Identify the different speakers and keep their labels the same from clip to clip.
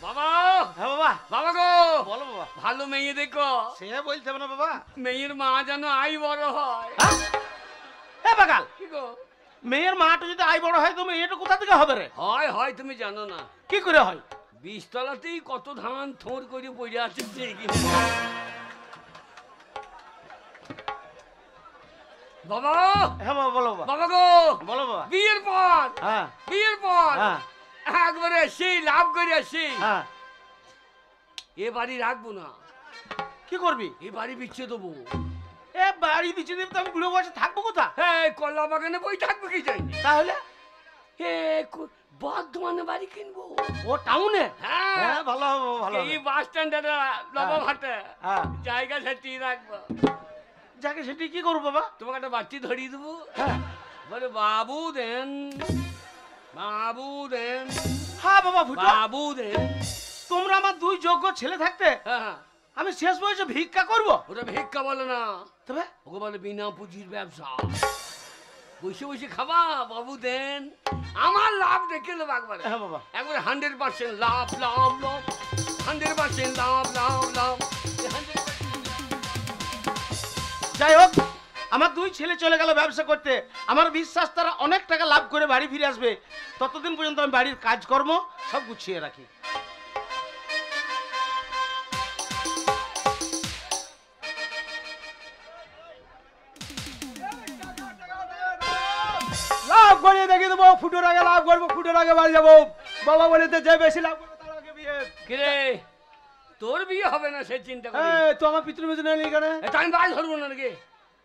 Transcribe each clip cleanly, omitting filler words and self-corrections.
Speaker 1: বাবা।
Speaker 2: হ্যাঁ বাবা।
Speaker 1: বাবা গো
Speaker 2: বলো বাবা।
Speaker 1: ভালো মেয়ে দেখো।
Speaker 2: সে বলতে হবে না বাবা।
Speaker 1: মেয়ের মা যেন আই বড় হয়।
Speaker 2: হ্যাঁ বাগাল
Speaker 1: কি গো?
Speaker 2: মেয়ের মাটা যদি আই বড় হয় তো মেয়েটা কোথা থেকে হবে রে?
Speaker 1: হয় হয় তুমি জানো না
Speaker 2: কি করে হয়?
Speaker 1: বীজতলাতেই কত ধান থোর করে পড়ে আছে। বাবা।
Speaker 2: হ্যাঁ বাবা বলো বাবা।
Speaker 1: বাবা গো
Speaker 2: বলো বাবা।
Speaker 1: বিয়ের পর
Speaker 2: হ্যাঁ
Speaker 1: বিয়ের পর
Speaker 2: হ্যাঁ
Speaker 1: একবারে সেই লাভ করে আসি।
Speaker 2: হ্যাঁ।
Speaker 1: এ বাড়ি রাখবো না,
Speaker 2: কি করবি?
Speaker 1: এ বাড়ি বিচ্ছে দেবো।
Speaker 2: এ বাড়ি বিছে দেব তো আমি বুড়ো বয়সে থাকবো কোথা?
Speaker 1: হ্যাঁ কলা বাগানে বই থাকবো কি জানি।
Speaker 2: তাহলে
Speaker 1: এ বর্ধমানে বাড়ি কিনবো।
Speaker 2: ও টাউনে?
Speaker 1: হ্যাঁ
Speaker 2: হ্যাঁ ভালো হবে ভালো
Speaker 1: এই
Speaker 2: হবে।
Speaker 1: বাস স্ট্যান্ডে নবাবহাটে
Speaker 2: হ্যাঁ
Speaker 1: জায়গা সেটি রাখবো।
Speaker 2: যাকে সেটি কি করবো বাবা?
Speaker 1: তোমাকে একটা বাচ্চি ধরিয়ে দেবো।
Speaker 2: হ্যাঁ
Speaker 1: বলে বাবু দেন বাবু দেন
Speaker 2: হ্যাঁ বাবা ফুটো।
Speaker 1: বাবু দেন।
Speaker 2: তোমরা আমার দুই যোগ্য ছেলে থাকতে
Speaker 1: হ্যাঁ
Speaker 2: আমি শেষ বয়সে ভিক্ষা করবো?
Speaker 1: ওটা ভিক্ষা বলে না,
Speaker 2: তবে
Speaker 1: ওকে বলে বিনা পুঁজির ব্যবসা। বসে বসে খাবা বাবু দেন, আমার লাভ দেখে নেবো একবারে।
Speaker 2: হ্যাঁ বাবা।
Speaker 1: একবারে 100% লাভ লাভ লাভ 100% লাভ লাভ লাভ 100%।
Speaker 2: যাই হোক আমার দুই ছেলে চলে গেল ব্যবসা করতে, আমার বিশ্বাস তারা অনেক টাকা লাভ করে বাড়ি ফিরে আসবে। ততদিন পর্যন্ত আমি বাড়ির কাজকর্ম সব গুছিয়ে রাখি।
Speaker 3: লাভ করিয়ে দেখিয়ে দেবো, ফুটোর আগে লাভ করবো, ফুটোর আগে বাড়ি যাবো। বাবা বলেতে যে বেশি লাভ করবে তার আগে বিয়ে।
Speaker 1: কিরে তোর বিয়ে হবে না সে চিন্তা করি।
Speaker 3: তো আমার পিতৃ বেঁচে নেই এখানে,
Speaker 1: এটা আমি বাজ ধরবো না নাকি?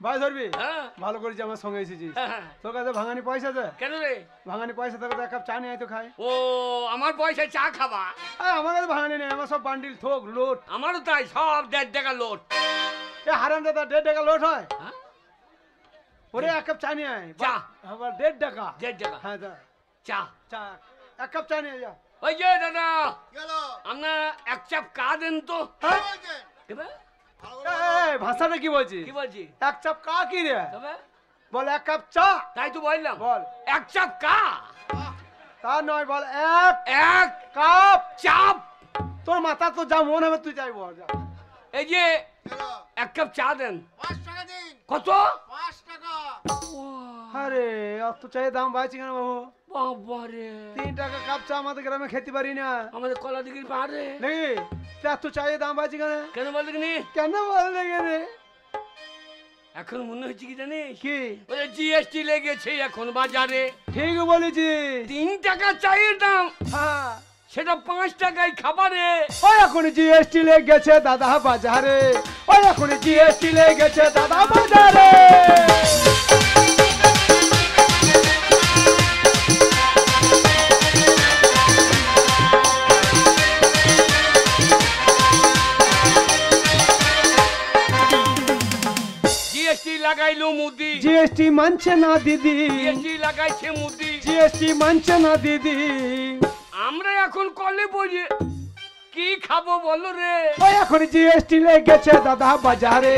Speaker 3: ভাই ধরবি?
Speaker 1: হ্যাঁ
Speaker 3: ভালো করেছি আমার সঙ্গে এসেছিস।
Speaker 1: হ্যাঁ।
Speaker 3: তোর কাছে ভাঙানি পয়সা আছে?
Speaker 1: কেন রে?
Speaker 3: ভাঙানি পয়সা থাকলে তো এক কাপ চা নিয়ে আয় তো খাই।
Speaker 1: ও আমার পয়সা চা খাবা?
Speaker 3: আমার কাছে ভাঙানি নেই, আমার সব বান্ডিল থোক লোট।
Speaker 1: আমারও তাই, সব 1.5 টাকা লোট।
Speaker 3: এ হারাম দাদা 1.5 টাকা লোট হয়?
Speaker 1: হ্যাঁ?
Speaker 3: ওরে এক কাপ চা নিয়ে আয়।
Speaker 1: চা?
Speaker 3: আবার 1.5 টাকা?
Speaker 1: 1.5 টাকা
Speaker 3: হ্যাঁ যা
Speaker 1: চা।
Speaker 3: চা, এক কাপ চা নিয়ে যা।
Speaker 1: ওই যে দাদা আপনার এক চাপ কা দেন তো।
Speaker 3: হ্যাঁ?
Speaker 1: দেবে?
Speaker 3: এই ভাষাটা কি বলছিস?
Speaker 1: কি বলছি?
Speaker 3: এক চাপ কা কি রে?
Speaker 1: তবে
Speaker 3: বল এক কাপ চা।
Speaker 1: তাই তো বললাম।
Speaker 3: বল
Speaker 1: এক চাপ কা।
Speaker 3: তা নয়, বল এক
Speaker 1: এক
Speaker 3: কাপ।
Speaker 1: চাপ।
Speaker 3: তোর মাথা তো যা মন হবে তুই যাই বল যা।
Speaker 1: এই যে এক কাপ চা দেন।
Speaker 4: 5 টাকা দিন।
Speaker 1: কত?
Speaker 4: 5 টাকা।
Speaker 3: আরে অত চায়ের দাম বাড়ছে কেন বাবু?
Speaker 1: বাবারে
Speaker 3: 3 টাকা কাপ চা আমাদের গ্রামে খেতে পারি না
Speaker 1: আমাদের কলা দিঘির পাহাড়ে
Speaker 3: নাকি? এত চায়ের দাম বাড়ছে কেন?
Speaker 1: কেন বলতে নি?
Speaker 3: কেন বললে কেন?
Speaker 1: এখন মনে হচ্ছে কি জানিস?
Speaker 3: কি?
Speaker 1: ওই জিএসটি লেগেছে এখন বাজারে।
Speaker 3: ঠিক বলেছিস।
Speaker 1: 3 টাকা চায়ের দাম,
Speaker 3: হ্যাঁ
Speaker 1: সেটা 5 টাকায় খাবারে।
Speaker 3: ওই এখন জিএসটি লেগে গেছে দাদা বাজারে, ওই এখন জিএসটি লেগে গেছে দাদা বাজারে।
Speaker 1: জিএসটি লাগাইলো মুদি,
Speaker 3: জিএসটি মানছে না দিদি,
Speaker 1: জিএসটি লাগাইছে মুদি।
Speaker 3: জিএসটি মানছে না দিদি।
Speaker 1: আমরা এখন কলে বলি কি খাবো বলো রে?
Speaker 3: ওই এখন জিএসটি লেগে গেছে দাদা বাজারে,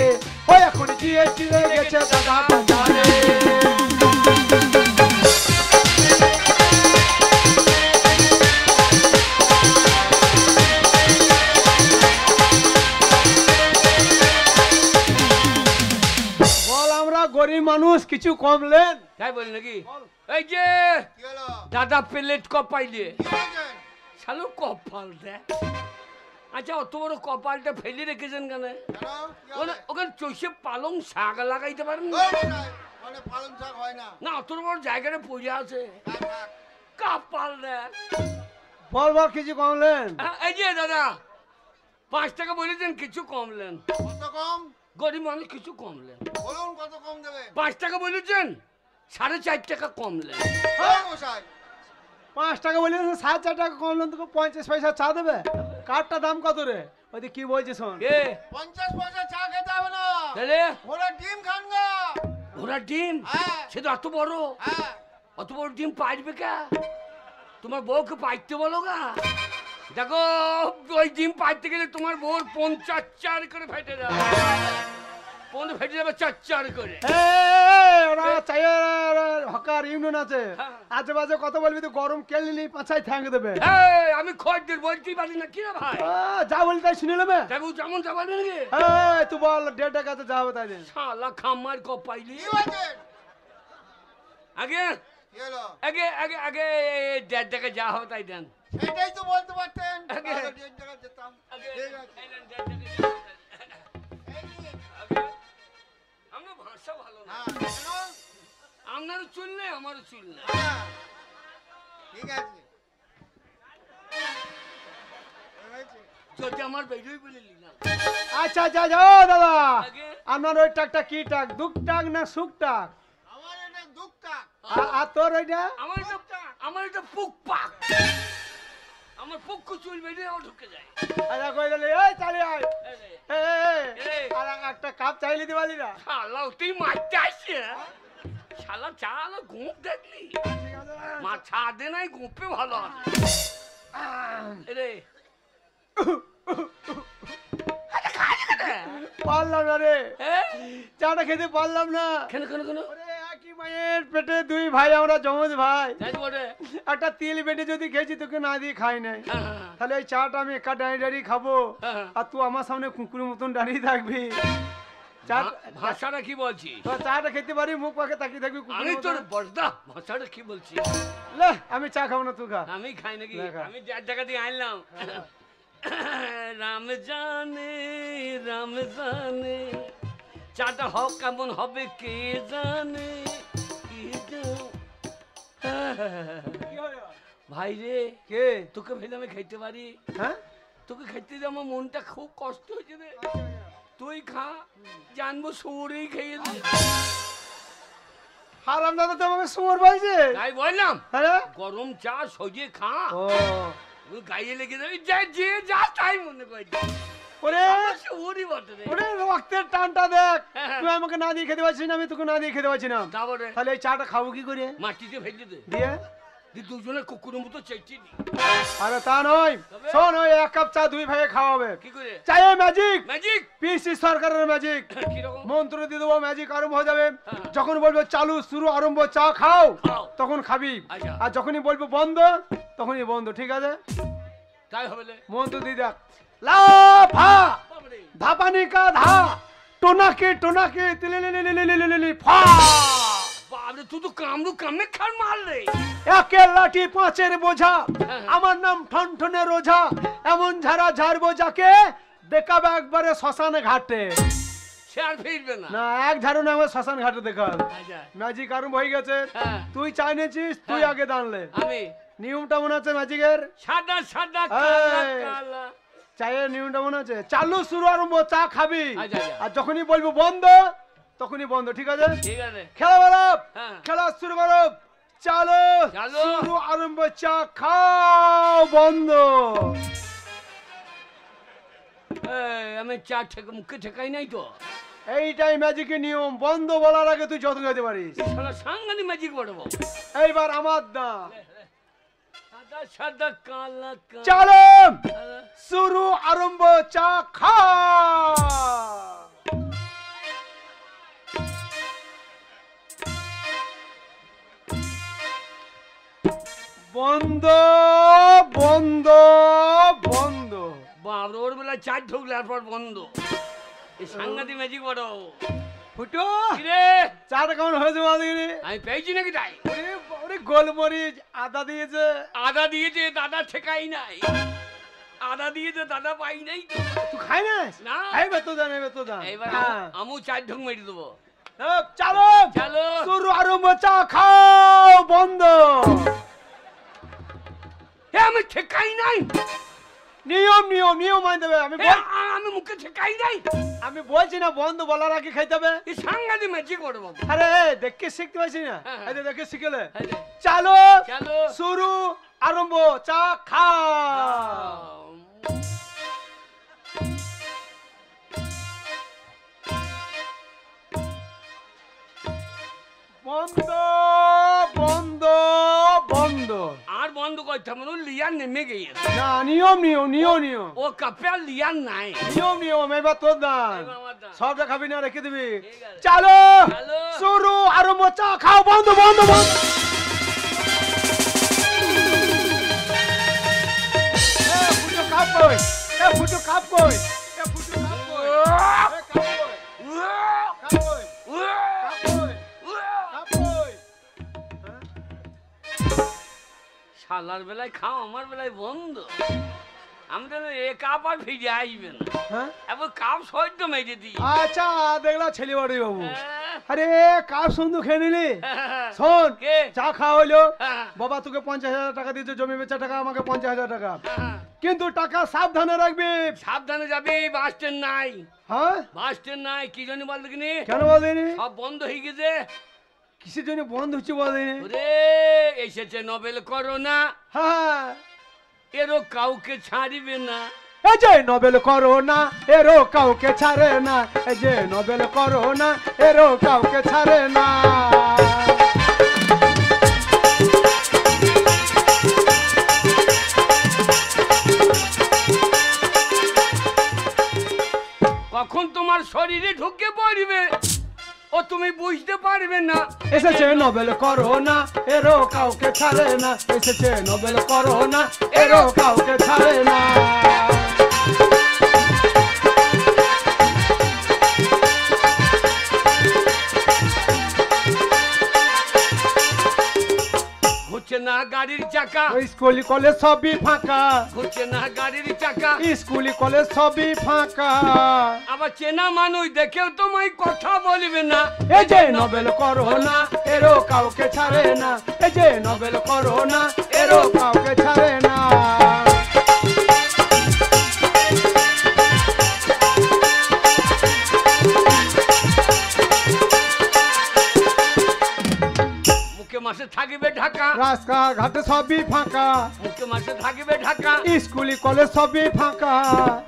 Speaker 3: ওই এখন জিএসটি লেগে গেছে দাদা বাজারে। বল আমরা গরিব মানুষ কিছু কমলেন?
Speaker 1: তাই বলি নাকি? এই যে
Speaker 4: কি হলো?
Speaker 1: দাদা প্লেট কপাইলে
Speaker 4: কি হয়েছে?
Speaker 1: শালো কপাল দেখ। আচ্ছা অত বড় কপালটা ফেলে রেখেছেন কেন?
Speaker 4: কেন? কি হবে?
Speaker 1: ওখানে চষে পালং শাক লাগাইতে পারেন না?
Speaker 4: ওই মশাই, ওখানে পালং শাক হয় না।
Speaker 1: না অত বড় জায়গাটা পড়ে আছে,
Speaker 4: থাক, থাক।
Speaker 1: কপাল দেখ।
Speaker 3: বল বল কিছু কমলেন?
Speaker 1: এই যে দাদা 5 টাকা বলেছেন, কিছু কমলেন।
Speaker 4: কত কম?
Speaker 1: গরিব মানুষ কিছু কমলেন।
Speaker 4: বলুন কত কম দেবে?
Speaker 1: 5 টাকা বলেছেন, 4.5 টাকা কমলেন।
Speaker 4: ওই মশাই,
Speaker 3: 5 টাকা বলে 7.5 টাকা কমলেন, তোকে 50 পয়সা চা দেবে? কাঠটা দাম কত রে? ওই যে কি বলছিস শোন।
Speaker 1: কে
Speaker 4: 50 পয়সা চা খেতে হবে না।
Speaker 1: তাহলে
Speaker 4: ওরা ডিম খান গা।
Speaker 1: ঘোড়ার ডিম?
Speaker 4: হ্যাঁ
Speaker 1: সে তো এত বড়,
Speaker 4: হ্যাঁ।
Speaker 1: অত বড় ডিম পাইবে কে? তোমার বউকে পাইতে বলো গা। দেখো ওই ডিম পাইতে গেলে তোমার বউর 50 করে ফেটে যাবে। কোন ফেটে যাবে চার করে।
Speaker 3: ওরা চায়ের হকার ইউনিয়ন আছে,
Speaker 1: হ্যাঁ।
Speaker 3: আজেবাজে কথা বলবি তো গরম কেলে নিয়ে পাছায় ঠ্যাং দেবে।
Speaker 1: এই, আমি খদ্দের বলতেই পারি না কি রে ভাই?
Speaker 3: যা বলি তাই শুনে নেবে।
Speaker 1: তবু যেমন যাবার নাকি
Speaker 3: তুই বল 1.5 কাছে যা হবে তাই দিন।
Speaker 1: শালা খামার কপাইলি
Speaker 4: কি হয়েছে?
Speaker 1: আগে
Speaker 4: কি হলো?
Speaker 1: আগে আগে আগে 1.5 টাকা যা হবে তাই দেন।
Speaker 4: সেটাই তো বলতে পারতেন।
Speaker 1: আগে।
Speaker 4: তাহলে 1.5 টাকা যেতাম।
Speaker 1: আগে
Speaker 4: ঠিক আছে।
Speaker 1: এই নেন 1.5 টাকা যা হবে তাই দেন।
Speaker 4: এই নিন।
Speaker 1: আগে আমার ভাষা ভালো না।
Speaker 4: হ্যাঁ, কেন?
Speaker 1: আপনারও চুল নেই আমারও চুল নেই।
Speaker 4: হ্যাঁ। ঠিক আছে। হয়েছে।
Speaker 1: যদি আমার বেরোই বলে নিলাম
Speaker 3: আচ্ছা আচ্ছা যাও দাদা,
Speaker 1: আগে
Speaker 3: আপনার ওই টাকটা কি টাক, দুক টাক না সুক টাক?
Speaker 4: আমার এটা দুঃখটা।
Speaker 3: আর তোর ওইটা?
Speaker 1: আমার এটা পুক পাক, আমার পুক চুল বেরিয়ে ঢুকে যায়।
Speaker 3: আচ্ছা কই দিলি এই চালি আয়।
Speaker 1: এই রে,
Speaker 3: এই আর একটা কাপ চাইলি দিবালি না?
Speaker 1: শালা তুই মারতে আসছে শালা চালা গোপ দেখলি মা ছাদে নাই গোপে ভালো রে
Speaker 3: পারলাম না রে,
Speaker 1: হ্যাঁ
Speaker 3: চাটা খেতে পারলাম না।
Speaker 1: কেন কেন কেন
Speaker 3: ওরে একই মায়ের পেটে দুই ভাই, আমরা জমজ ভাই।
Speaker 1: তাই বলে
Speaker 3: একটা তিল বেটে যদি খেয়েছি তোকে না দিয়ে খাই নাই,
Speaker 1: হ্যাঁ, হ্যাঁ,
Speaker 3: তাহলে ওই চাটা আমি একা দাঁড়িয়ে দাঁড়িয়ে খাবো
Speaker 1: হ্যাঁ।
Speaker 3: আর তুই আমার সামনে কুকুরের মতন দাঁড়িয়ে থাকবি।
Speaker 1: ভাষাটা কি বলছি
Speaker 3: তোর চাটা খেতে পারি, মুখ পাকে তাকিয়ে থাকবি
Speaker 1: আমি
Speaker 3: কুকুরের
Speaker 1: তোর
Speaker 3: মতন।
Speaker 1: বর্দা ভাষাটা কি বলছি
Speaker 3: লে আমি চা খাবো না, তুই খা।
Speaker 1: আমি খাই নাকি
Speaker 3: না, খা।
Speaker 1: আমি 1.5 টাকা দিয়ে আনলাম রাম জানে চাটা হোক কেমন হবে কে জানে কে ভাই রে
Speaker 3: কে?
Speaker 1: তোকে ভেবে আমি খাইতে পারি,
Speaker 3: হ্যাঁ
Speaker 1: তোকে খাইতে যে আমার মনটা খুব কষ্ট হয়েছে রে। তুই খা, জানবো সৌরেই খেয়ে দে।
Speaker 3: হারাম দাদা তো আমাকে সুমর বলছে।
Speaker 1: তাই বললাম
Speaker 3: হ্যাঁ
Speaker 1: গরম চা সজিয়ে খা,
Speaker 3: ও
Speaker 1: ওই গায়ে লেগে যাবে যে যা তাই মনে করছে
Speaker 3: ওরে
Speaker 1: সৌরই বটে রে।
Speaker 3: ওরে রক্তের টানটা দেখ,
Speaker 1: হ্যাঁ।
Speaker 3: তুই আমাকে না দিয়ে খেতে পারছিস না, আমি তোকে না দিয়ে খেতে পারছি না।
Speaker 1: তারপরে
Speaker 3: তাহলে এই চাটা খাবো কি করে?
Speaker 1: মাটিতে ফেলে দে
Speaker 3: দিয়ে
Speaker 1: দুজনে কুকুরের মতো চেঁচিয়ে দি।
Speaker 3: আরে তা নয়,
Speaker 1: তবে?
Speaker 3: শোন ওই 1 কাপ চা দুই ভাইয়ে খাওয়াবে।
Speaker 1: কি করে
Speaker 3: চায়ে ম্যাজিক,
Speaker 1: ম্যাজিক
Speaker 3: পিসি সরকারের ম্যাজিক।
Speaker 1: কিরকম
Speaker 3: মন্ত্র দিয়ে দেবো, ম্যাজিক আরম্ভ হয়ে যাবে।
Speaker 1: হ্যাঁ।
Speaker 3: যখন বলবো চালু শুরু আরম্ভ চা খাও,
Speaker 1: খাও।
Speaker 3: তখন খাবি।
Speaker 1: আচ্ছা।
Speaker 3: আর যখনই বলবো বন্ধ, তখনই বন্ধ। ঠিক আছে?
Speaker 1: তাই হবে লে।
Speaker 3: মন্ত্র দিয়ে দেখ। লাফা
Speaker 1: বাবারে,
Speaker 3: ধাপানি কা ধা, টোনাকে টোনাকে তিলিলিলিলিলিলিলিলি ফা।
Speaker 1: বাবারে তুই তো কামড়ু কামে খার মারলে।
Speaker 3: একে লাঠি পাঁচের বোঝা,
Speaker 1: হ্যাঁ।
Speaker 3: আমার নাম ঠনঠনে রোজা। এমন ঝাড়া ঝাড়বো যাকে, দেখাবে একবারে শ্মশান ঘাটে।
Speaker 1: সে আর ফিরবে না।
Speaker 3: না এক ঝাড়ু না আমার শ্মশান ঘাটে দেখাল।
Speaker 1: আচ্ছা
Speaker 3: ম্যাজিক আরম্ভ হয়ে গেছে।
Speaker 1: হ্যাঁ।
Speaker 3: তুই চাই নিয়েছিস, তুই
Speaker 1: হ্যাঁ।
Speaker 3: আগে দাঁড়লে।
Speaker 1: আমি
Speaker 3: নিয়মটা মনে আছে ম্যাজিকের?
Speaker 1: সাদা সাদা কালা
Speaker 3: এই।
Speaker 1: কালা
Speaker 3: চায়ের নিয়মটা মনে আছে? চালু শুরু আরম্ভ চা খাবি,
Speaker 1: আচ্ছা, আচ্ছা।
Speaker 3: আর যখনই বলবো বন্ধ, তখনই বন্ধ। ঠিক আছে?
Speaker 1: ঠিক আছে
Speaker 3: খেলা বলো,
Speaker 1: হ্যাঁ।
Speaker 3: খেলা শুরু করো। চালো
Speaker 1: চালো।
Speaker 3: শুরু আরম্ভ চা খাও বন্ধ।
Speaker 1: এই, আমি চা মুখে ঠেকাই নাই তো।
Speaker 3: এইটাই ম্যাজিকের নিয়ম। বন্ধ বলার আগে তুই যত খেতে পারিস।
Speaker 1: শালা সাংঘাতিক ম্যাজিক পড়বো।
Speaker 3: এইবার আমার দা।
Speaker 1: সাদা সাদা কালা কালা
Speaker 3: চালো শুরু আরম্ভ চা খা। বন্ধ বন্ধ বন্ধ।
Speaker 1: বাবরে ওর বেলা চার ঢুকলে আর পর বন্ধ। এই সাংঘাতিক ম্যাজিক পড়ো।
Speaker 3: ফুটো
Speaker 1: কিরে
Speaker 3: চাটা কেমন হয়েছে মাদিনী?
Speaker 1: আমি পেয়েছি নাকি তাই?
Speaker 3: ওরে গোলমরিচ আদা দিয়েছে।
Speaker 1: আদা দিয়েছে দাদা ঠেকাই নাই, আদা দিয়েছে দাদা পাই নাই তো।
Speaker 3: তুই খাই না?
Speaker 1: না।
Speaker 3: এইবার তো জান, এইবার তো জান।
Speaker 1: এইবার
Speaker 3: হ্যাঁ।
Speaker 1: আমু চার ঢুক মেরে দেবো।
Speaker 3: চালো
Speaker 1: চলো
Speaker 3: শুরু আরম্ভ চা খাও বন্ধ।
Speaker 1: এ আমি ঠেকাই নাই।
Speaker 3: নিয়ম নিয়ম নিয়ম মানতে হবে।
Speaker 1: আমি মুখে ঠেকাই নাই।
Speaker 3: আমি বলছি না বন্ধ বলার আগে খাইতে হবে।
Speaker 1: এই সাংঘাতিক ম্যাজিক পড়বো।
Speaker 3: আরে দেখে শিখতে পারছি না?
Speaker 1: হ্যাঁ, হ্যাঁ।
Speaker 3: এই যে দেখে শিখলে।
Speaker 1: এই যে,
Speaker 3: চালো
Speaker 1: চলো
Speaker 3: শুরু আরম্ভ চা খাও। বন্ধ বন্ধ বন্ধ।
Speaker 1: আর বন্ধ করতে হবে লিয়া লিয়ার নেমে গিয়েছে।
Speaker 3: না নিয়ম নিয়ম নিয়ম নিয়ম
Speaker 1: ও কাপের লিয়ার নাই।
Speaker 3: নিয়ম নিয়ম এবার তোর দান
Speaker 1: এবার আমার দান।
Speaker 3: সবটা খাবি না রেখে দিবি
Speaker 1: ঠিক আছে।
Speaker 3: চালো
Speaker 1: চালো।
Speaker 3: শুরু আরো মোচা খাও বন্ধ বন্ধ বন্ধ ফুটো কাপ কই ফুটো কাপ কই ফুটো কাপ কই কাপ কই কাপ কই কাপ কই
Speaker 1: শালার বেলায় খাও, আমার বেলায় বন্ধ। আমি তো এ কাপ আর ফিরে আসবে না।
Speaker 3: হ্যাঁ
Speaker 1: এবার কাপ সহ্য মেজে দিই।
Speaker 3: আচ্ছা দেখলা ছেলে বাড়ি বাবু
Speaker 1: হ্যাঁ।
Speaker 3: আরে কাপ সুন্দর খেয়ে নিলি শোন
Speaker 1: কে?
Speaker 3: চা খাওয়া হইলো
Speaker 1: হ্যাঁ।
Speaker 3: বাবা তোকে 50,000 টাকা দিয়েছে জমি বেচা টাকা আমাকে 50,000 টাকা
Speaker 1: হ্যাঁ।
Speaker 3: কিন্তু টাকা সাবধানে রাখবি
Speaker 1: সাবধানে যাবি, বাস স্ট্যান্ড নাই।
Speaker 3: হ্যাঁ
Speaker 1: বাস স্ট্যান্ড নাই, কি জানি বল দেখিনি,
Speaker 3: কেন বলদিনি
Speaker 1: সব বন্ধ হয়ে গেছে।
Speaker 3: কিসের জন্য বন্ধ হচ্ছে বলদিনি
Speaker 1: ওরে এসেছে নোবেল করোনা,
Speaker 3: হ্যাঁ
Speaker 1: এরও কাউকে ছাড়িবে না।
Speaker 3: এই যে নোবেল করোনা এরও কাউকে ছাড়ে না এই যে নোবেল করোনা এরও কাউকে ছাড়ে না
Speaker 1: কখন তোমার শরীরে ঢুকে পড়বে ও তুমি বুঝতে পারবে না।
Speaker 3: এসেছে নোবেল করোনা এরও কাউকে ছাড়ে না এসেছে নোবেল করোনা এরও কাউকে ছাড়ে না
Speaker 1: ঘুরছে না গাড়ির চাকা,
Speaker 3: ওই স্কুল কলেজ সবই ফাঁকা
Speaker 1: ঘুরছে না গাড়ির চাকা,
Speaker 3: স্কুল কলেজ সবই ফাঁকা
Speaker 1: আবার চেনা মানুষ দেখেও তোমায় কথা বলবে না।
Speaker 3: এই যে নোবেল করোনা এরও কাউকে ছাড়ে না এই যে নোবেল করোনা এরও কাউকে ছাড়ে না
Speaker 1: মুখে মাসে থাকিবে ঢাকা,
Speaker 3: রাস্তা ঘাটে সবই ফাঁকা
Speaker 1: মুখে মাসে থাকিবে ঢাকা,
Speaker 3: স্কুল কলেজ সবই ফাঁকা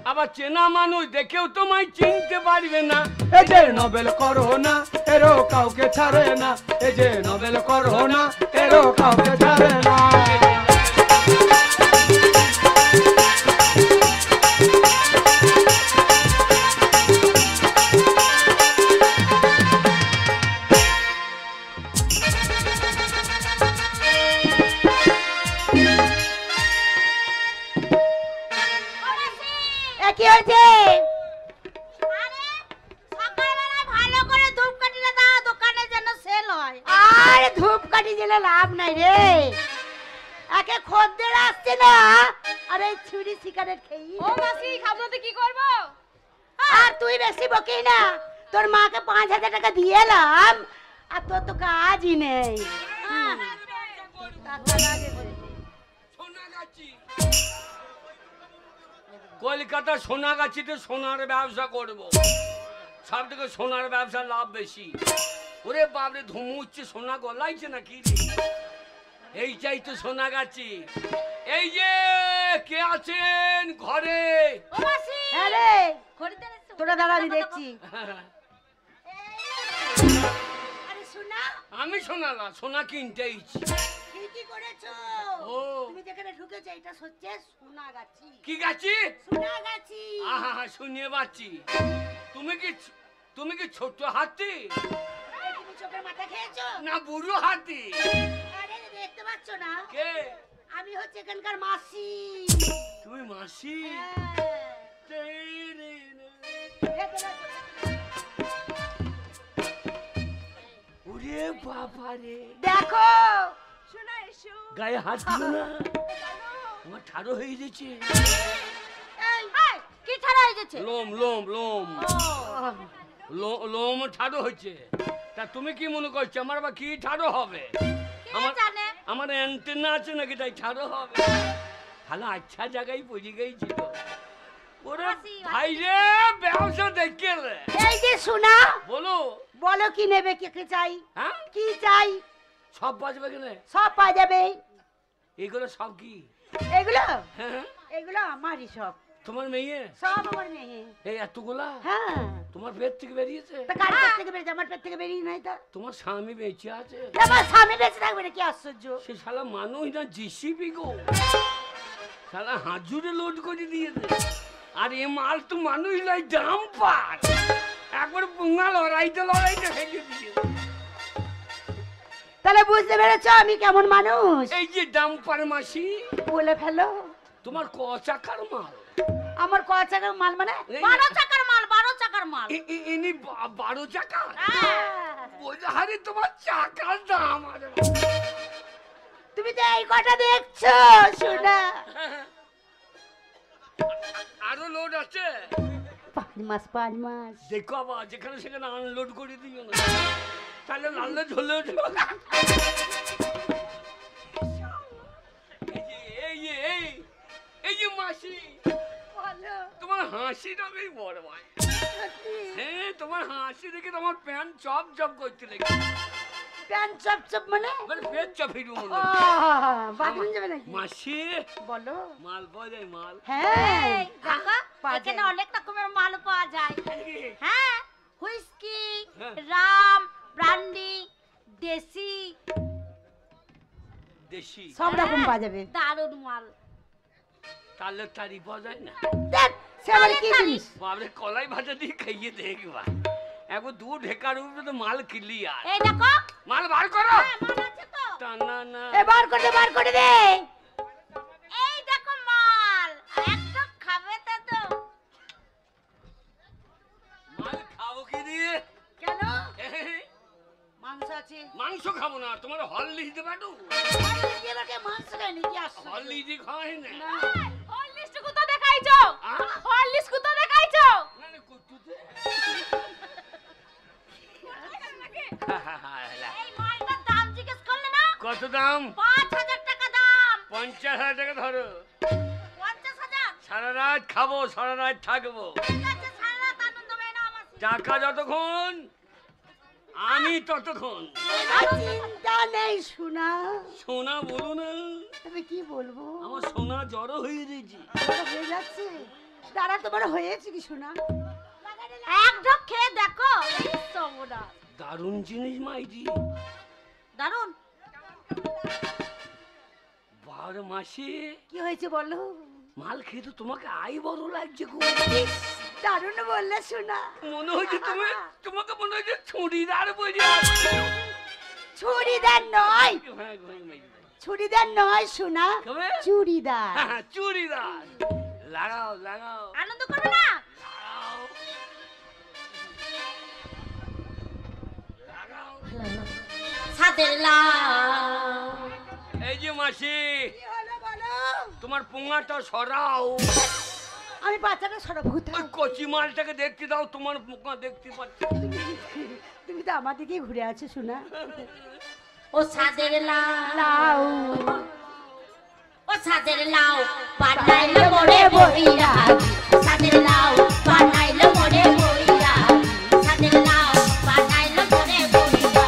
Speaker 1: আবার চেনা মানুষ দেখেও তোমায় চিনতে পারবে না।
Speaker 3: এই যে নোবেল করোনা এরও কাউকে ছাড়ে না এই যে নোবেল করোনা এরও কাউকে ছাড়ে না
Speaker 5: কি হয়েছে? আরে সকালবেলা ভালো করে ধূপকাঠিটা দাও দোকানে যেন সেল হয়। আরে ধূপকাঠি দিলে লাভ নাই রে, একে খদ্দের আসছে না আর এই ছুরি সিগারেট খেয়ে। ও মাসি খাবনাতে কি করব? আর তুই বেশি বকি না, তোর মাকে 5,000 টাকা দিয়ে এলাম আর তোর তো কাজই নেই।
Speaker 1: কলকাতা সোনাগাছিতে সোনার ব্যবসা করব, সব থেকে সোনার ব্যবসা লাভ বেশি। ওরে বাপরে ধুমু উঠছে, সোনা গলাইছে না কি রে? এই চাই তো সোনাগাছি। এই যে কে আছেন ঘরে?
Speaker 5: ও মাসি আরে খরিদ্দার এসেছে, তোরা দাঁড়া আমি দেখছি। আরে সোনা,
Speaker 1: আমি শোনালা সোনা কিনতেইছি।
Speaker 5: কি করেছো?
Speaker 1: ও
Speaker 5: তুমি যেখানে ঢুকেছো এটা হচ্ছে সোনাগাছি।
Speaker 1: কি গাছি?
Speaker 5: সোনাগাছি।
Speaker 1: আহা শুনিয়ে পাচ্ছি। তুমি কি ছোট হাতি
Speaker 5: আরে তুমি চোখের মাথা খেয়েছো
Speaker 1: না বুড়ো হাতি?
Speaker 5: আরে দেখতে পাচ্ছ না
Speaker 1: কে?
Speaker 5: আমি হচ্ছে এখানকার মাসি।
Speaker 1: তুমি মাসি? ওরে বাবা রে,
Speaker 5: দেখো শোনা এসো
Speaker 1: গায়ে হাত দিও না, আমার ঠাড়ো হয়ে গেছে।
Speaker 5: এই কি ছাড়া হয়ে যাচ্ছে?
Speaker 1: লোম লোম লোম লোম ঠাড়ো হয়েছে। তা তুমি কি মনে করছো আমার বা কি ঠাড়ো হবে? আমার অ্যান্টেনা আছে নাকি তাই ঠাড়ো হবে? ভালো আচ্ছা জায়গায় পড়ে গেছি তো। ওরে ভাই রে ব্যবসা দেখে রে।
Speaker 5: এই যে শোনা
Speaker 1: বলো
Speaker 5: বলো কি নেবে, কি চাই?
Speaker 1: হ্যাঁ
Speaker 5: কি চাই?
Speaker 1: সব বাজবে কেন?
Speaker 5: সব পাওয়া যাবে।
Speaker 1: এগুলো সব কি?
Speaker 5: এগুলো
Speaker 1: হ্যাঁ
Speaker 5: এগুলো আমারই সব।
Speaker 1: তোমার মেয়ে?
Speaker 5: সব আমার মেয়ে।
Speaker 1: এই এতগুলা?
Speaker 5: হ্যাঁ।
Speaker 1: তোমার পেট থেকে বেরিয়েছে?
Speaker 5: তা কার পেট থেকে বেরিয়েছে? আমার পেট থেকে বেরিয়ে নাই তা।
Speaker 1: তোমার স্বামী বেঁচে আছে?
Speaker 5: আমার স্বামী বেঁচে থাকবে না, কি আশ্চর্য।
Speaker 1: সে শালা মানুষ না জিসিবি গো। শালা হাজুরে লোড করে দিয়েছে। আর এ মাল তো মানুষ নয়, ডাম্পার। একবার পুঙ্গা লড়াইতে ফেলে দিয়েছে।
Speaker 5: তাহলে বুঝতে পেরেছো আমি কেমন মানুষ?
Speaker 1: এই যে ডাম্পার মাসি,
Speaker 5: বলে ফেলো।
Speaker 1: তোমার ক চাকার মাল?
Speaker 5: আমার ক চাকার মাল মানে?
Speaker 1: এই-
Speaker 5: 12 চাকার মাল, 12 চাকার মাল।
Speaker 1: ইনি 12 চাকা?
Speaker 5: হ্যাঁ।
Speaker 1: আরে তোমার চাকার দাম আরে
Speaker 5: তুমি তো এই কটা দেখছো শোনা।
Speaker 1: আরো লোড আছে?
Speaker 5: 5 মাস।
Speaker 1: দেখো আবার যেখানে সেখানে আনলোড করে দিও না, তাহলে লাল্লে ঝোলে উঠবে। এই যে মাসি,
Speaker 5: বলো।
Speaker 1: তোমার হাসিটা বেশ বড় ভাই। হ্যাঁ, তোমার হাসি দেখে তোমার প্যান্ট চপ চপ করতে লেগে।
Speaker 5: প্যান্ট চপ চপ মানে?
Speaker 1: মানে পেট চপির
Speaker 5: ও বাথরুম যাবে নাকি?
Speaker 1: মাসি
Speaker 5: বলো।
Speaker 1: মাল পাওয়া যায় মাল?
Speaker 5: হ্যাঁ দেখো
Speaker 6: এখানে
Speaker 5: এখানে
Speaker 6: অনেক রকমের মাল পাওয়া যায়।
Speaker 5: হ্যাঁ
Speaker 6: হুইস্কি,
Speaker 1: হ্যাঁ।
Speaker 6: রাম, ব্রান্ডি, দেশি,
Speaker 1: দেশি
Speaker 5: সব রকম পাওয়া যাবে।
Speaker 6: দারুন মাল।
Speaker 1: তাহলে তারি পাওয়া যায় না?
Speaker 5: দেখ সে আবার কি জিনিস?
Speaker 1: বাবরে কলাই ভাজা দিয়ে খাইয়ে দেখবা, একবার দু ঢেকার উপরে তো মাল ক্লিয়ার।
Speaker 6: এই দেখো,
Speaker 1: মাল বার করো।
Speaker 6: হ্যাঁ, মাল আছে তো।
Speaker 1: তা না না,
Speaker 5: এ বার করে দে।
Speaker 6: এই দেখো মাল, একদম খাবে তো।
Speaker 1: মাল খাবো কি দিয়ে?
Speaker 5: কেন? মাংস আছে।
Speaker 1: মাংস খাবো না, তোমার হরলিক্স দেবে একটু?
Speaker 5: এবারে মাংস খাইনি কি আসছে?
Speaker 1: হরলিক্স খাওয়াই না।
Speaker 6: হরলিক্স কুতো দেখাইছো?
Speaker 1: আ?
Speaker 6: হরলিক্স কুতো দেখাইছো?
Speaker 1: না না, কুত্তুতে।
Speaker 6: এই মালটার দাম জিজ্ঞেস করলে না?
Speaker 1: কত দাম?
Speaker 6: 5000 টাকা দাম।
Speaker 1: 50,000 টাকা ধরো।
Speaker 6: 50,000?
Speaker 1: সারা রাত খাবো, সারা রাত থাকবো।
Speaker 6: ঠিক আছে, সারা রাত আনন্দ হবে না আমার।
Speaker 1: টাকা যতক্ষণ, আমি ততক্ষণ।
Speaker 5: চিন্তা নেই শোনা।
Speaker 1: সোনা বলো না,
Speaker 5: তবে কি বলবো?
Speaker 1: আমার সোনা জড়ো হয়ে গেছে।
Speaker 5: বড় হয়ে যাচ্ছে। দাঁড়া তোমার হয়েছে কি শোনা?
Speaker 6: এক ঢোক খেয়ে দেখো, এই সমুদা
Speaker 1: দারুণ জিনিস মাইজি।
Speaker 6: দারুন।
Speaker 1: 12 মাসে
Speaker 5: কি হয়েছে বলো?
Speaker 1: মাল খেয়ে তো তোমাকে আই বড় লাগছে গো।
Speaker 5: দারুণ বললে শোনা।
Speaker 1: মনে হচ্ছে তোমাকে মনে হচ্ছে ছুরিদার বলে আছে।
Speaker 5: ছুরিদার নয়,
Speaker 1: হ্যাঁ, মাইজি।
Speaker 5: ছুরিদার নয় শোনা,
Speaker 1: কবে?
Speaker 5: চুড়িদার।
Speaker 1: হ্যাঁ, চুরিদার। লাগাও লাগাও
Speaker 6: আনন্দ করবে না?
Speaker 1: লাগাও লাগাও।
Speaker 6: সাদের লাউ।
Speaker 1: এই যে মাসি,
Speaker 5: কি হলো বলো?
Speaker 1: তোমার পুঙ্গাটা সরাও।
Speaker 5: আমি বাচ্চাটা সরাবো
Speaker 1: ওই
Speaker 5: কোথায়?
Speaker 1: কচি মালটাকে দেখতে দাও, তোমার পোকা দেখতে পাচ্ছি।
Speaker 5: তুমি তো আমার দিকেই ঘুরে আছো শোনা।
Speaker 6: ও সাদের লাউ,
Speaker 5: লাউ
Speaker 6: ও সাদের লাউ, পাঠাইলো মোরে বইরা। সাদের লাউ, পাঠাইলো মোরে বইরা। সাদের লাউ, পাঠাইলো মোরে বইরা।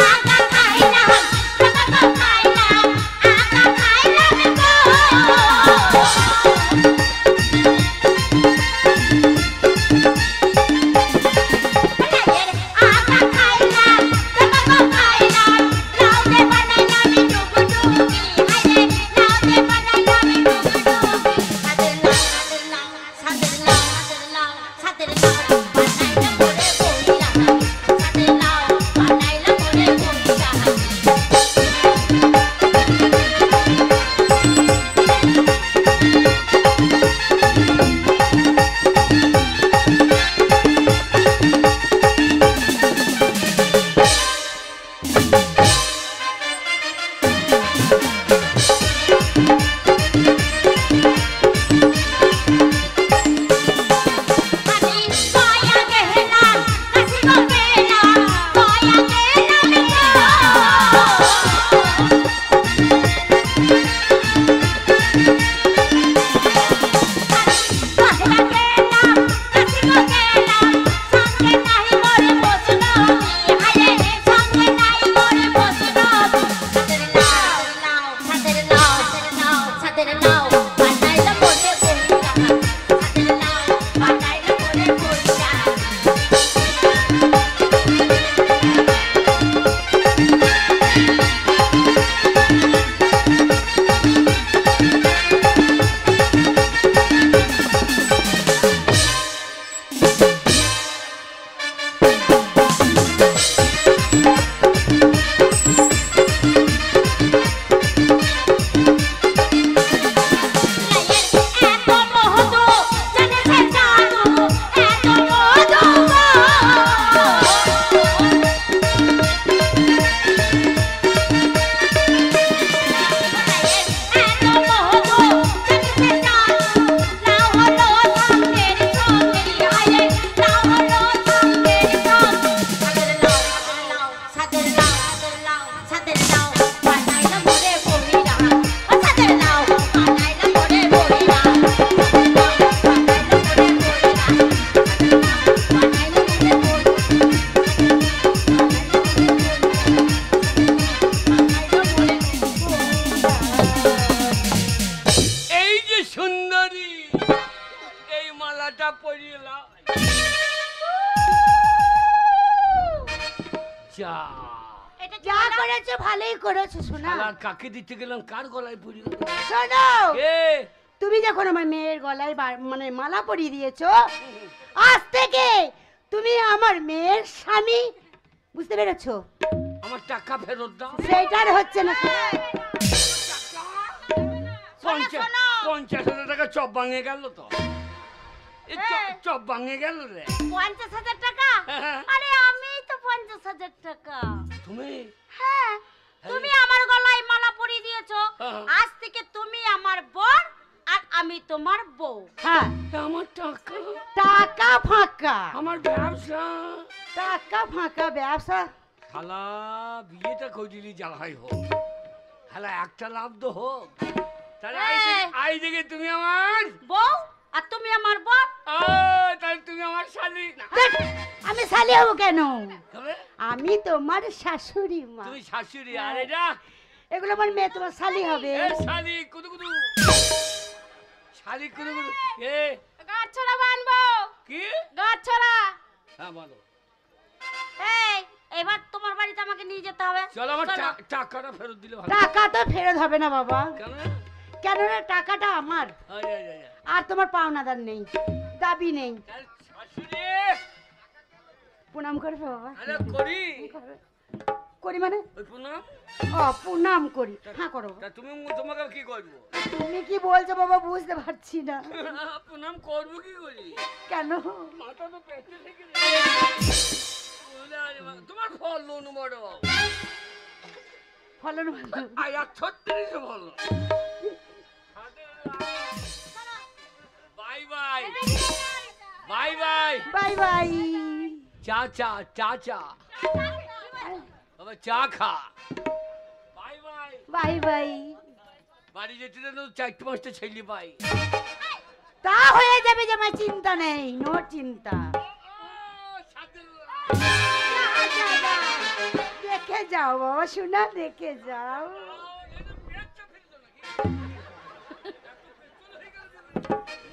Speaker 6: আগা খাইলাম, আগা খাইলাম, আগা খাইলাম গো।
Speaker 1: যা
Speaker 6: এটা কি
Speaker 5: যা
Speaker 6: হলো?
Speaker 5: করেছো ভালোই করেছো শোনা।
Speaker 1: শালার কাকে দিতে গেলাম কার গলায় পড়ি
Speaker 5: শোনো,
Speaker 1: কে
Speaker 5: তুমি যখন আমার মেয়ের গলায় মানে মালা পরিয়ে দিয়েছো, আজ থেকে তুমি আমার মেয়ের স্বামী, বুঝতে পেরেছো?
Speaker 1: আমার টাকা ফেরত দাও।
Speaker 5: সেইটার হচ্ছে না।
Speaker 1: 50,000 টাকা চপ ভাঙে গেল তো। এ চপ ভাঙে গেল রে।
Speaker 6: 50,000 টাকা?
Speaker 1: হ্যাঁ।
Speaker 6: আরে আমি তো 50,000 টাকা।
Speaker 1: তুমি
Speaker 6: হ্যাঁ, তুমি আমার গলায় মালা পরিয়ে দিয়েছো।
Speaker 1: হ্যাঁ।
Speaker 6: আজ থেকে তুমি আমার বর আর আমি তোমার বউ।
Speaker 5: হ্যাঁ,
Speaker 1: আমার টাকা,
Speaker 5: টাকা ফাঁকা,
Speaker 1: আমার ব্যবসা।
Speaker 5: টাকা ফাঁকা ব্যবসা।
Speaker 1: শালা বিয়েটা করিলি যা হয় হোক, শালা একটা লাভ তো হোক। তাহলে আই দেখে তুমি আমার
Speaker 6: বউ আর তুমি আমার বর।
Speaker 1: তাহলে তুমি আমার শালি না।
Speaker 5: দেখ, আমি শালি হবো কেন?
Speaker 1: তবে
Speaker 5: আমি তোমার শাশুড়ি মা।
Speaker 1: তুমি শাশুড়ি আর এটা
Speaker 5: এগুলো আমার মেয়ে তোমার শালি হবে।
Speaker 1: এ শালি কুদু কুদু, শালি কুদু কুদু। এ
Speaker 6: গাছ ছড়া বানবো।
Speaker 1: কি
Speaker 6: গাছ ছড়া।
Speaker 1: হ্যাঁ বলো।
Speaker 6: এই এবার তোমার বাড়িতে আমাকে নিয়ে যেতে হবে।
Speaker 1: চলো আমার
Speaker 6: চলো।
Speaker 1: টাকাটা ফেরত দিলে ভালো।
Speaker 5: টাকা তো ফেরত হবে না বাবা।
Speaker 1: কেন?
Speaker 5: কেন রে? টাকাটা আমার,
Speaker 1: আয় আয় আয়।
Speaker 5: আর তোমার পাওনাদার নেই, দাবি নেই।
Speaker 1: তাহলে শাশুড়ি
Speaker 5: প্রণাম করবে বাবা?
Speaker 1: আরে করি
Speaker 5: করি মানে?
Speaker 1: ওই প্রণাম।
Speaker 5: ও, প্রণাম করি। হ্যাঁ করো।
Speaker 1: তা তুমি তোমাকে কি করবো?
Speaker 5: তুমি কি বলছো বাবা বুঝতে পারছি না।
Speaker 1: প্রণাম করবো কি করি?
Speaker 5: কেন?
Speaker 1: মাথা তো পেটে থেকে তোমার ফল লোন বড়
Speaker 5: ফলন ভালো।
Speaker 1: আয়া 36 বলো। Bye bye bye bye
Speaker 5: bye bye.
Speaker 1: চা চা চা চা বাবা চা খা। Bye bye
Speaker 5: bye bye.
Speaker 1: বাড়ি যেতে তো 4-5টা ছেলে পাই।
Speaker 5: তা হয়ে যাবে, যে আমার চিন্তা নেই, নো চিন্তা। দেখে যাও বাবা শোনা, দেখে যাও।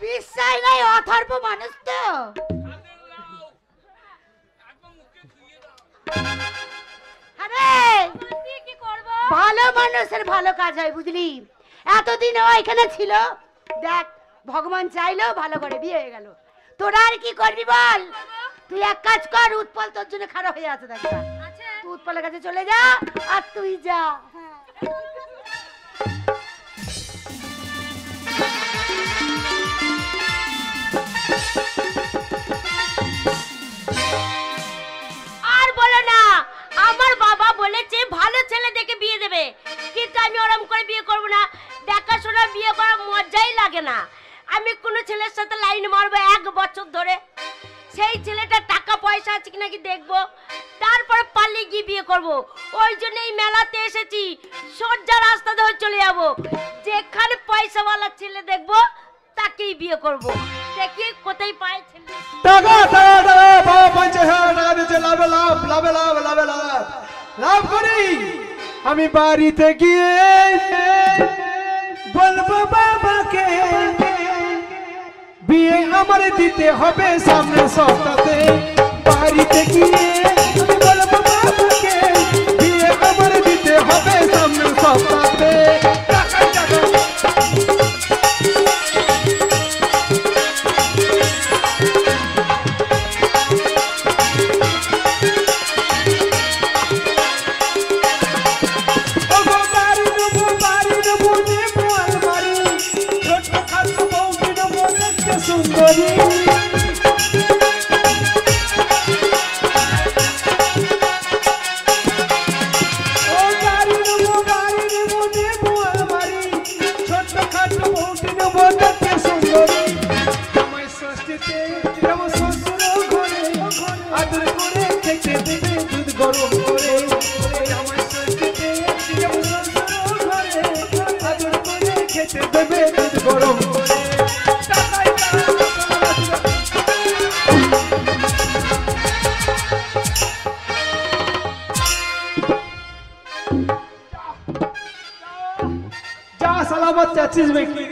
Speaker 5: বিশ্বাস নাই, অথর্ব মানুষ তো। আরে
Speaker 6: কি করব?
Speaker 5: ভালো মানুষের ভালো কাজ হয়, বুঝলি? এতদিন ও এখানে ছিল, দেখ ভগবান চাইলো ভালো করে বিয়ে হয়ে গেল। তোরা আর কি করবি বল? তুই এক কাজ কর, উৎপল তোর জন্য খারাপ হয়ে আছে, দেখ
Speaker 6: আচ্ছা।
Speaker 5: তুই উৎপলের কাছে চলে যা, আর তুই যা।
Speaker 6: আর বলো না, আমার বাবা বলেছে ভালো ছেলে দেখে বিয়ে দেবে, কিন্তু আমি ওরম করে বিয়ে করব না। দেখাশোনা বিয়ে করার মজাই লাগে না। আমি কোন ছেলের সাথে লাইন মারবো 1 বছর ধরে, সেই ছেলেটা টাকা পয়সা আছে কিনা কি দেখবো, তারপরে পালিয়ে গিয়ে বিয়ে করব। ওই জন্য এই মেলাতে এসেছি, সোজা রাস্তা ধরে চলে যাব, যেখানে পয়সাওয়ালা ছেলে দেখবো তাকেই বিয়ে করব। দেখি কোথায় পায় ছেলে।
Speaker 3: টাকা টাকা টাকা বাবা 50,000 টাকা দিচ্ছে, লাভ লাভ লাভ লাভ লাভ লাভ লাভ করি। আমি বাড়িতে গিয়ে বলবো বাবাকে বিয়ে আমার দিতে হবে সামনে সপ্তাহে। বাড়িতে গিয়ে আমি বলবো বাবাকে বিয়ে আমার দিতে হবে সামনে সপ্তাহে। টাকা টাকা সুন্দরী ও গাড়ি নেবো নেবো আলমারি, ছোট্ট খাটো বউটি নেবো দেখতে সুন্দরী। আমার ষষ্ঠীতে যাবো শ্বশুর ঘরে, আদর করে খেতে দেবে দুধ গরম করে। আমার ষষ্ঠীতে যাবো শ্বশুর ঘরে, আদর করে খেতে দেবে দুধ গরম করে। যাচ্ছিস নাকি?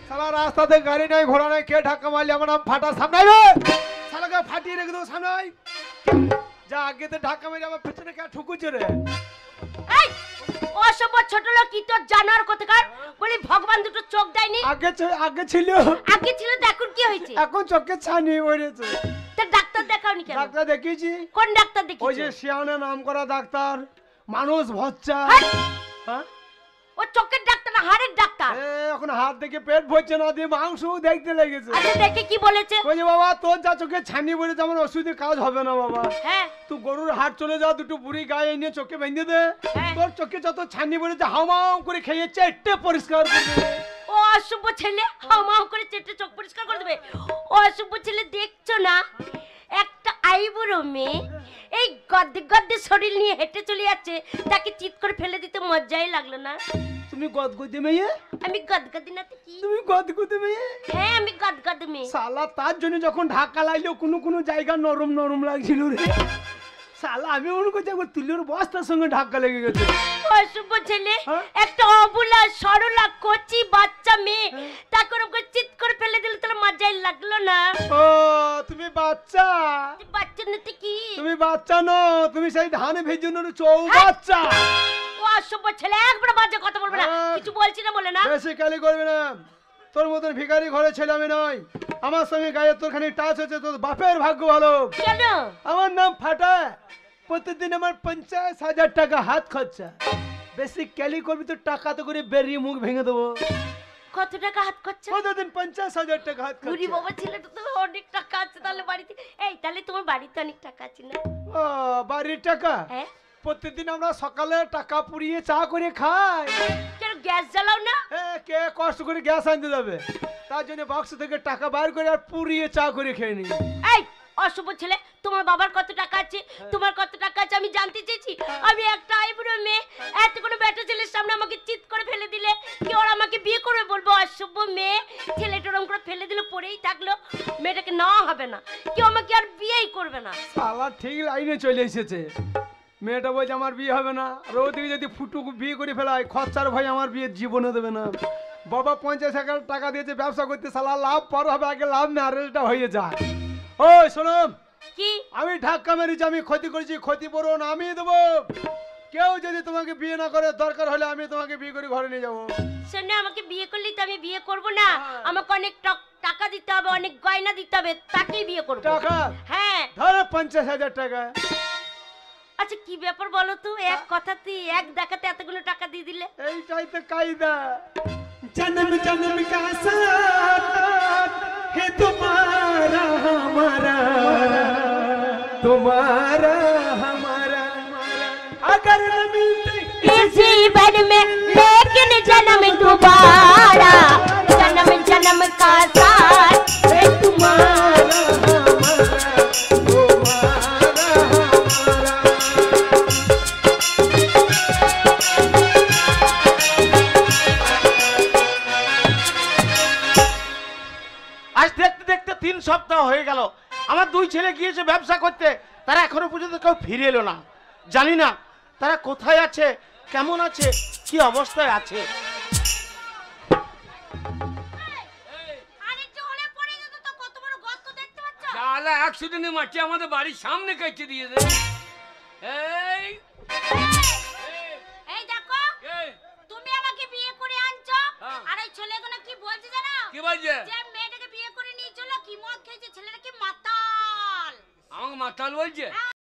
Speaker 3: সালা রাস্তাতে গাড়ি নাই ঘোড়া নাই, কে ধাক্কা মারলি আমার নাম ফাটার সামনে আয় রে। শালাকে ফাটিয়ে রেখে দেবো সামনে আয়। যা আগে তো ঢাকা মেরে আমার পেছনে কে ঠুকুছে রে?
Speaker 6: এই অসভ্য ছোট লোক, কি তোর জানার কোথাকার? বলি ভগবান দুটো চোখ দেয়নি?
Speaker 3: আগে ছিল,
Speaker 6: আগে ছিল তো, এখন কি হয়েছে?
Speaker 3: এখন চোখে ছানি পড়েছে।
Speaker 6: তা ডাক্তার দেখাওনি কেন?
Speaker 3: ডাক্তার দেখিয়েছি,
Speaker 6: কোন ডাক্তার
Speaker 3: ওই
Speaker 6: দেখিয়েছো?
Speaker 3: যে শিয়ানা নাম করা ডাক্তার মানুষ ভচ্চা।
Speaker 6: হাট!
Speaker 3: হ্যাঁ?
Speaker 6: ও চোখের ডাক্তার না হাড়ের ডাক্তার?
Speaker 3: এখন হাত দেখে পেট ভরছে না, দিয়ে মাংস দেখতে লেগেছে।
Speaker 6: আচ্ছা দেখে কি বলেছে?
Speaker 3: ওই যে বাবা তোর যা চোখে ছানি পড়েছে আমার ওষুধে কাজ হবে না বাবা,
Speaker 6: হ্যাঁ
Speaker 3: তুই গরুর হাট চলে যা, দুটো বুড়ি গায়ে এনে চোখে বেঁধে দে,
Speaker 6: হ্যাঁ।
Speaker 3: তোর চোখে যত ছানি পড়েছে হামাও করে খেয়ে চেটে পরিষ্কার করবে।
Speaker 6: ও অসভ্য ছেলে হামাও করে চেটে চোখ পরিষ্কার করে দেবে। ও অসভ্য ছেলে, দেখছো না একটা আইবুড়ো মেয়ে এই গদ্দে গদ্দে শরীর নিয়ে হেঁটে চলে যাচ্ছে, তাকে চিৎ করে ফেলে দিতে মজাই লাগলো না?
Speaker 3: তুমি গদগদে মেয়ে,
Speaker 6: আমি গদগদি না তো কি?
Speaker 3: তুমি গদগদে মেয়ে।
Speaker 6: হ্যাঁ আমি গদগদ মেয়ে।
Speaker 3: শালা তার জন্য যখন ঢাকা লাগলো কোনো জায়গা নরম নরম লাগছিল রে। শালা আমি মনে করছি একবার তুলির বস্তার সঙ্গে ধাক্কা লেগে গেছে।
Speaker 6: অসভ্য ছেলে,
Speaker 3: হ্যাঁ?
Speaker 6: একটা অবুলা সরলা কচি বাচ্চা মেয়ে তাকে ওরকম করে চিৎ করে ফেলে দিলে তাহলে মজাই লাগলো না?
Speaker 3: ও তুমি বাচ্চা,
Speaker 6: বাচ্চা নাতে কি?
Speaker 3: তুমি বাচ্চা নো, তুমি সেই ধানে ভেজানোর চৌ বাচ্চা।
Speaker 6: ও অসভ্য ছেলে, একবার বাজে কথা বলবে না।
Speaker 3: হ্যাঁ।
Speaker 6: কিছু বলছি না বলে না?
Speaker 3: বেশি কালি করবে না, তোর মতন ভিখারি ঘরে ছেলে আমি নই। আমার সঙ্গে গায়ে তোর খানি টাচ হচ্ছে, তোর বাপের ভাগ্য ভালো।
Speaker 6: কেন?
Speaker 3: আমার নাম ফাটা, প্রতিদিন আমার 50,000 টাকা হাত খরচা। বেশি ক্যালি করবি তো টাকা তো করে বেরিয়ে মুখ ভেঙে দেবো।
Speaker 6: কত টাকা হাত খরচা?
Speaker 3: প্রতিদিন 50,000 টাকা হাত
Speaker 6: বুড়ি
Speaker 3: খরচা।
Speaker 6: বাবা, ছেলেটা তো অনেক টাকা আছে তাহলে বাড়িতে। এই তাহলে তোমার বাড়িতে অনেক টাকা আছে না?
Speaker 3: ও বাড়ির টাকা,
Speaker 6: হ্যাঁ।
Speaker 3: প্রতিদিন আমরা সকালে টাকা পুড়িয়ে চা করে খাই।
Speaker 6: কেন গ্যাস জ্বালাও না?
Speaker 3: কে কষ্ট করে গ্যাস আনতে যাবে? তার জন্য বাক্স থেকে টাকা বার করে আর পুড়িয়ে চা করে খেয়ে নিই।
Speaker 6: এই অশুভ ছেলে, তোমার বাবার কত টাকা আছে, তোমার কত টাকা আছে আমি জানতে চেয়েছি। আমি একটা আইবুড়ো মেয়ে, এত কোনো বেটা ছেলের সামনে আমাকে চিৎ করে ফেলে দিলে কি ওরা আমাকে বিয়ে করবে? বলবো অশুভ মেয়ে, ছেলেটা ওরকম করে ফেলে দিলে পড়েই থাকলো, মেয়েটাকে নেওয়া হবে না, কেউ আমাকে আর বিয়েই করবে না।
Speaker 3: শালা ঠিক লাইনে চলে এসেছে। মেয়েটা বলছে আমার বিয়ে হবে না, আর ওদিকে যদি ফুটুকু বিয়ে করে ফেলায় খরচার ভাই আমার বিয়ে জীবনে দেবে না। বাবা 50,000 টাকা দিয়েছে ব্যবসা করতে, শালা লাভ পর হবে, আগে লাভ ম্যারেজটা হয়ে যায়। ওই শোনো,
Speaker 6: কি?
Speaker 3: আমি ধাক্কা মেরেছি, আমি ক্ষতি করেছি, ক্ষতিপূরণ আমি দেবো। কেউ যদি তোমাকে বিয়ে না করে, দরকার হলে আমি তোমাকে বিয়ে করে ঘরে নিয়ে যাবো।
Speaker 6: শোনো, আমাকে বিয়ে করলেই তো আমি বিয়ে করব না, আমাকে অনেক টাকা দিতে হবে, অনেক গয়না দিতে হবে, তাকেই বিয়ে করব।
Speaker 3: টাকা?
Speaker 6: হ্যাঁ।
Speaker 3: ধরো 50,000 টাকা।
Speaker 6: আচ্ছা কি ব্যাপার বলো তো, এক কথাতে এক দেখাতে এতগুলো টাকা দিয়ে দিলে?
Speaker 3: এইটাই তো কায়দা।
Speaker 7: जन्म जन्म का साथ है तुम्हारा हमारा, तुम्हारा हमारा, अगर न मिलते
Speaker 6: इस जीवन में लेकिन जन्म दोबारा, जन्म जन्म का साथ है तुम्हारा
Speaker 7: तुम्हारा हमारा।
Speaker 2: আজ দেখতে দেখতে 3 সপ্তাহ হয়ে গেল, আমার 2 ছেলে গিয়েছে ব্যবসা করতে, তারা এখনো পর্যন্ত কেউ ফিরে এলো না। জানি না তারা কোথায় আছে, কেমন আছে, কি অবস্থায় আছে।
Speaker 1: শালা অ্যাক্সিডেন্টে মারছে, আমাদের বাড়ির সামনে কেটে দিয়েছে। এই
Speaker 6: এই দেখো,
Speaker 1: এই,
Speaker 6: তুমি আমাকে বিয়ে করে আনছো,
Speaker 1: হ্যাঁ।
Speaker 6: আর ওই ছেলেগুলো কি বলছে জানো?
Speaker 1: কি বলছে?
Speaker 6: যে মেয়েটাকে বিয়ে করে নিয়ে চলো, কি মদ খেয়েছে ছেলেটা, কি মাতাল।
Speaker 1: আমাকে মাতাল বলছে?